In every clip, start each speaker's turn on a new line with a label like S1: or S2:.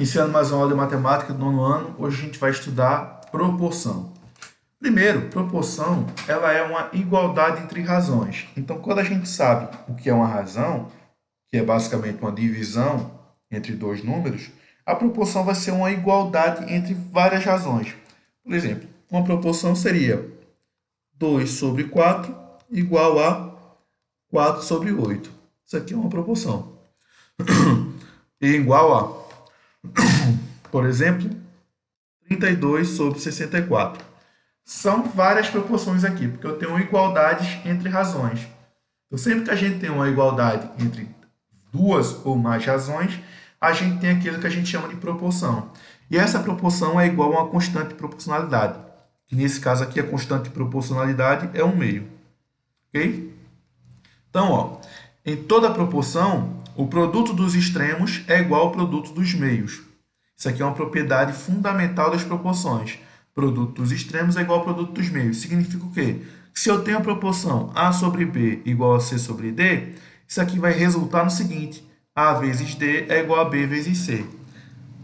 S1: Iniciando mais uma aula de matemática do nono ano, hoje a gente vai estudar proporção. Primeiro, proporção ela é uma igualdade entre razões. Então, quando a gente sabe o que é uma razão, que é basicamente uma divisão entre dois números, a proporção vai ser uma igualdade entre várias razões. Por exemplo, uma proporção seria 2 sobre 4 igual a 4 sobre 8. Isso aqui é uma proporção. E igual a, por exemplo, 32 sobre 64. São várias proporções aqui, porque eu tenho igualdades entre razões. Então, sempre que a gente tem uma igualdade entre duas ou mais razões, a gente tem aquilo que a gente chama de proporção. E essa proporção é igual a uma constante de proporcionalidade. Que nesse caso aqui, a constante de proporcionalidade é 1 meio. Ok? Então, ó, em toda proporção, o produto dos extremos é igual ao produto dos meios. Isso aqui é uma propriedade fundamental das proporções. Produto dos extremos é igual ao produto dos meios. Significa o quê? Se eu tenho a proporção A sobre B igual a C sobre D, isso aqui vai resultar no seguinte: A vezes D é igual a B vezes C.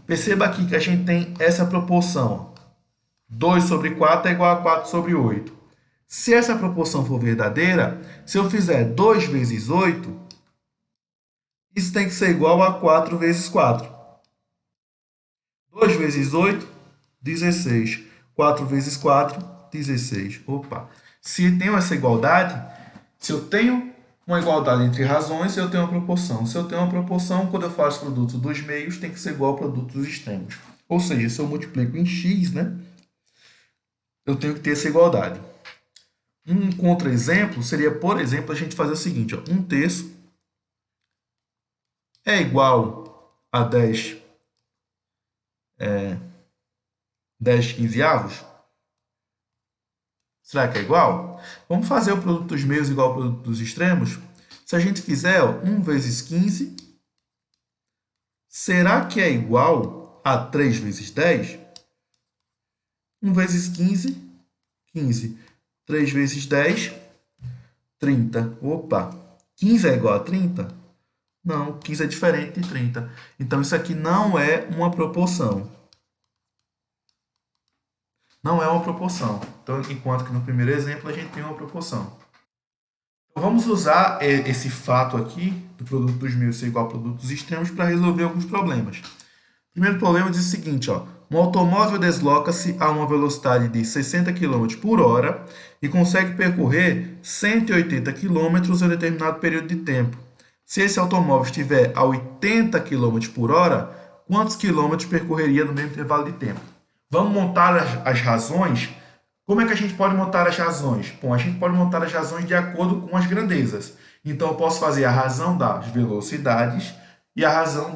S1: Perceba aqui que a gente tem essa proporção. 2 sobre 4 é igual a 4 sobre 8. Se essa proporção for verdadeira, se eu fizer 2 vezes 8, isso tem que ser igual a 4 vezes 4. 2 vezes 8, 16. 4 vezes 4, 16. Opa! Se tenho essa igualdade, se eu tenho uma igualdade entre razões, eu tenho uma proporção. Se eu tenho uma proporção, quando eu faço produto dos meios, tem que ser igual ao produto dos extremos. Ou seja, se eu multiplico em x, né, eu tenho que ter essa igualdade. Um contra-exemplo seria, por exemplo, a gente fazer o seguinte: ó, 1/3 é igual a 10 quinzeavos? Será que é igual? Vamos fazer o produto dos meios igual ao produto dos extremos? Se a gente fizer 1 vezes 15, será que é igual a 3 vezes 10? 1 vezes 15, 15. 3 vezes 10, 30. Opa! 15 é igual a 30? Não, 15 é diferente de 30. Então, isso aqui não é uma proporção. Não é uma proporção. Então, enquanto que no primeiro exemplo a gente tem uma proporção. Então, vamos usar esse fato aqui, do produto dos meios ser igual ao produto dos extremos, para resolver alguns problemas. O primeiro problema diz o seguinte, ó. Um automóvel desloca-se a uma velocidade de 60 km por hora e consegue percorrer 180 km em um determinado período de tempo. Se esse automóvel estiver a 80 km por hora, quantos quilômetros percorreria no mesmo intervalo de tempo? Vamos montar as razões. Como é que a gente pode montar as razões? Bom, a gente pode montar as razões de acordo com as grandezas. Então, eu posso fazer a razão das velocidades e a razão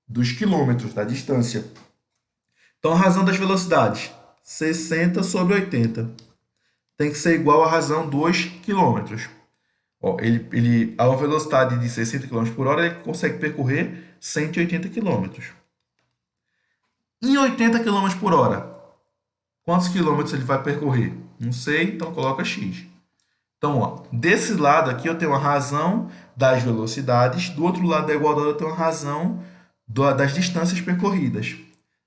S1: dos quilômetros, da distância. Então, a razão das velocidades, 60 sobre 80. Tem que ser igual à razão dos quilômetros. Ó, a uma velocidade de 60 km por hora, ele consegue percorrer 180 km. Em 80 km por hora, quantos quilômetros ele vai percorrer? Não sei, então coloca x. Então, ó, desse lado aqui eu tenho a razão das velocidades, do outro lado da igualdade eu tenho a razão das distâncias percorridas.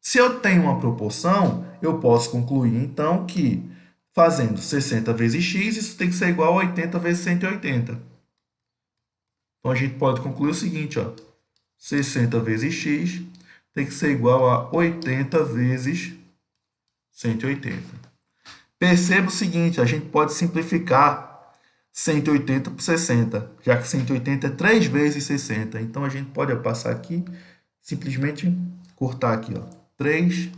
S1: Se eu tenho uma proporção, eu posso concluir, então, que fazendo 60 vezes x, isso tem que ser igual a 80 vezes 180. Então, a gente pode concluir o seguinte, ó, 60 vezes x tem que ser igual a 80 vezes 180. Perceba o seguinte, a gente pode simplificar 180 por 60, já que 180 é 3 vezes 60. Então, a gente pode passar aqui, simplesmente cortar aqui, ó, 3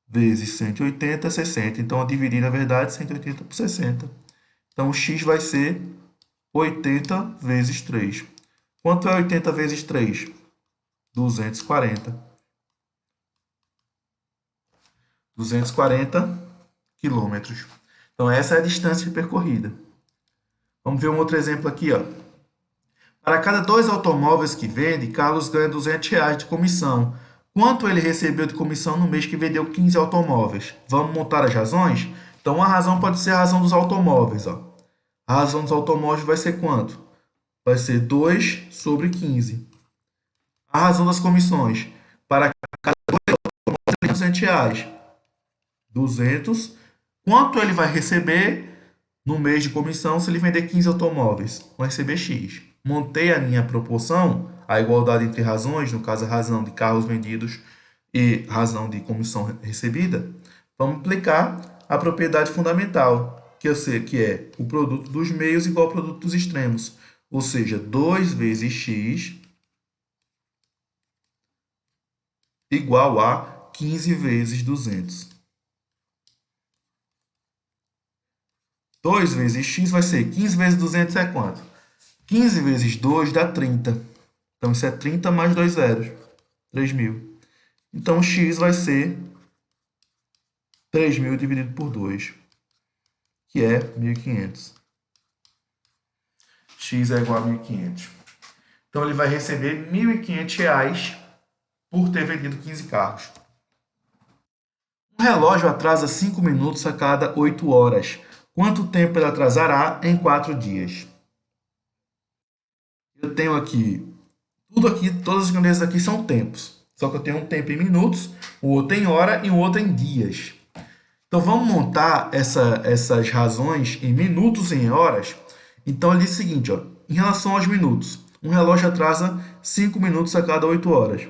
S1: vezes 180 é 60. Então, eu dividi, na verdade, 180 por 60. Então, o x vai ser 80 vezes 3. Quanto é 80 vezes 3? 240. 240 quilômetros. Então, essa é a distância percorrida. Vamos ver um outro exemplo aqui, ó. Para cada 2 automóveis que vende, Carlos ganha R$ 200 de comissão. Quanto ele recebeu de comissão no mês que vendeu 15 automóveis? Vamos montar as razões? Então, uma razão pode ser a razão dos automóveis, ó. A razão dos automóveis vai ser quanto? Vai ser 2 sobre 15. A razão das comissões. Para R$200. 200. Quanto ele vai receber no mês de comissão se ele vender 15 automóveis? Vai receber X. Montei a minha proporção, a igualdade entre razões, no caso a razão de carros vendidos e razão de comissão recebida. Vamos aplicar a propriedade fundamental, que eu sei que é o produto dos meios igual ao produto dos extremos. Ou seja, 2 vezes x igual a 15 vezes 200. 2 vezes x vai ser 15 vezes 200 é quanto? 15 vezes 2 dá 30. Então, isso é 30 mais 2 zeros. 3.000. Então, x vai ser 3.000 dividido por 2, que é 1.500. X é igual a 1.500. Então, ele vai receber R$1.500 por ter vendido 15 carros. Um relógio atrasa 5 minutos a cada 8 horas. Quanto tempo ele atrasará em 4 dias? Eu tenho aqui, todas as grandezas aqui são tempos. Só que eu tenho um tempo em minutos, o outro em hora e o outro em dias. Então, vamos montar essas razões em minutos e em horas. Então, ele diz o seguinte, ó, em relação aos minutos, um relógio atrasa 5 minutos a cada 8 horas.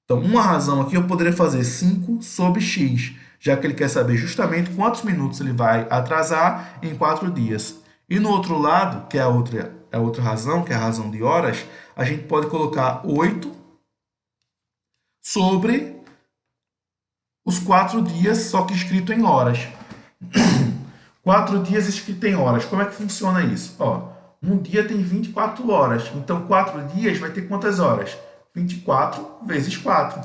S1: Então, uma razão aqui eu poderia fazer 5 sobre x, já que ele quer saber justamente quantos minutos ele vai atrasar em 4 dias. E no outro lado, que é a outra razão, que é a razão de horas, a gente pode colocar 8 sobre os 4 dias, só que escrito em horas. 4 dias escrito em horas. Como é que funciona isso? Ó, um dia tem 24 horas. Então, 4 dias vai ter quantas horas? 24 vezes 4.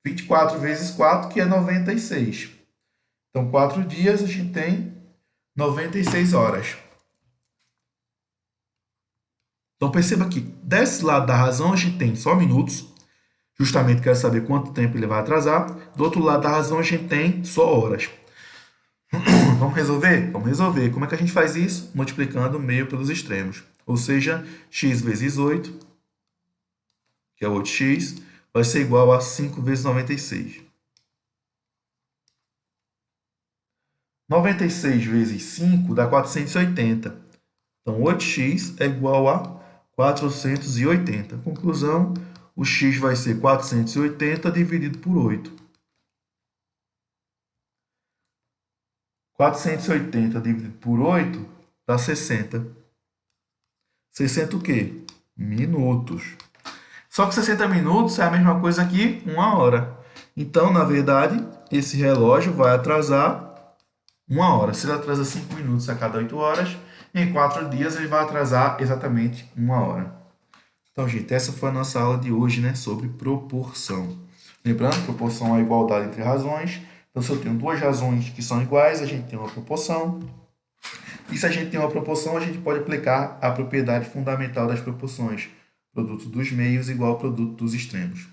S1: 24 vezes 4, que é 96. Então, 4 dias a gente tem 96 horas. Então, perceba que desse lado da razão a gente tem só minutos. Justamente quero saber quanto tempo ele vai atrasar. Do outro lado da razão a gente tem só horas. Vamos resolver? Vamos resolver. Como é que a gente faz isso? Multiplicando o meio pelos extremos. Ou seja, x vezes 8, que é 8x, vai ser igual a 5 vezes 96. 96 vezes 5 dá 480. Então, 8x é igual a 480. Conclusão, o x vai ser 480 dividido por 8. 480 dividido por 8 dá 60. 60 o quê? Minutos. Só que 60 minutos é a mesma coisa que 1 hora. Então, na verdade, esse relógio vai atrasar 1 hora. Se ele atrasa 5 minutos a cada 8 horas, em 4 dias ele vai atrasar exatamente 1 hora. Então, gente, essa foi a nossa aula de hoje, né, sobre proporção. Lembrando, proporção é a igualdade entre razões. Então, se eu tenho duas razões que são iguais, a gente tem uma proporção. E se a gente tem uma proporção, a gente pode aplicar a propriedade fundamental das proporções. Produto dos meios igual ao produto dos extremos.